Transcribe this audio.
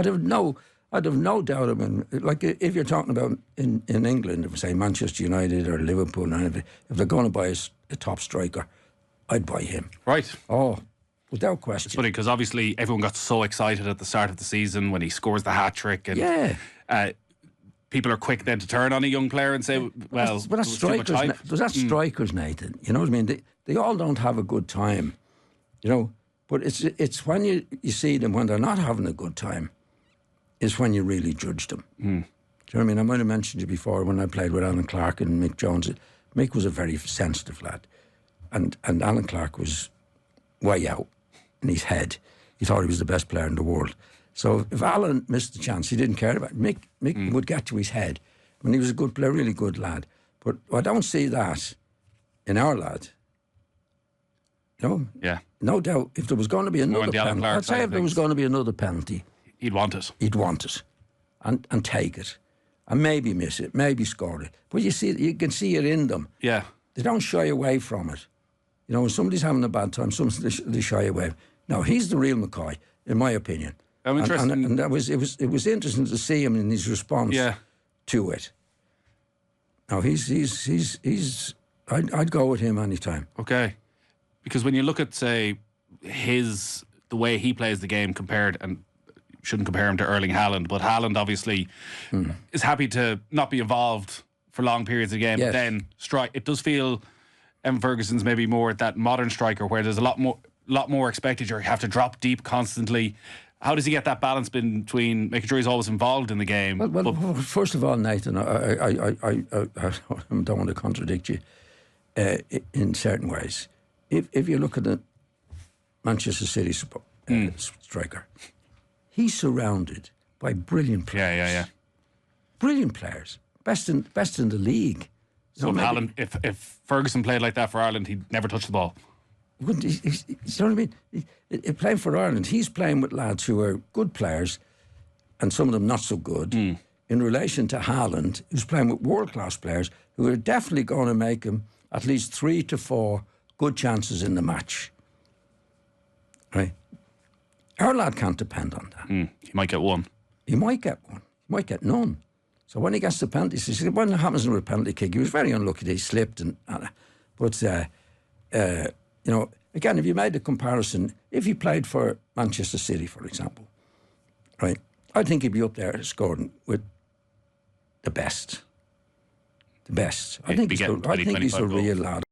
I'd have no doubt of him. Like, if you're talking about in England, if say Manchester United or Liverpool, and if they're going to buy a top striker, I'd buy him. Right. Oh, without question. It's funny because obviously everyone got so excited at the start of the season when he scores the hat-trick, and people are quick then to turn on a young player and say, well, but that's strikers, Nathan. You know what I mean? They all don't have a good time, you know. But it's when you see them when they're not having a good time is when you really judge them. Do you know what I mean? I might have mentioned you before when I played with Alan Clark and Mick Jones. Mick was a very sensitive lad, and Alan Clark was way out in his head. He thought he was the best player in the world. So if Alan missed the chance, he didn't care about it. Mick would get to his head. I mean, he was a good player, really good lad. But I don't see that in our lad. No, no doubt. If there was going to be another penalty, I'd say if there was going to be another penalty, he'd want it. He'd want it, and take it, and maybe miss it, maybe score it. But you can see it in them. Yeah, they don't shy away from it. You know, when somebody's having a bad time, they shy away. No, he's the real McCoy, in my opinion. I'm interested. And that was it was interesting to see him in his response to it. No, he's. I'd go with him anytime. Okay. Because when you look at, say, the way he plays the game compared, and shouldn't compare him to Erling Haaland, but Haaland obviously is happy to not be involved for long periods of the game, but then strike. It does feel Evan Ferguson's maybe more that modern striker where there's a lot more expected. You have to drop deep constantly. How does he get that balance between making sure he's always involved in the game? Well, first of all, Nathan, I don't want to contradict you in certain ways. If you look at the Manchester City striker, he's surrounded by brilliant players. Yeah. Brilliant players, best in the league. So if Ferguson played like that for Ireland, he'd never touch the ball. Wouldn't he? You know what I mean? Playing for Ireland, he's playing with lads who are good players, and some of them not so good. In relation to Haaland, who's playing with world-class players who are definitely going to make him at least 3 to 4 good chances in the match. Right? Our lad can't depend on that. He might get one. He might get one. He might get none. So when he gets the penalty, when it happens in a penalty kick, he was very unlucky that he slipped. But you know, again, if you made the comparison, if he played for Manchester City, for example, right, I think he'd be up there scoring with the best. I think he's a real lad.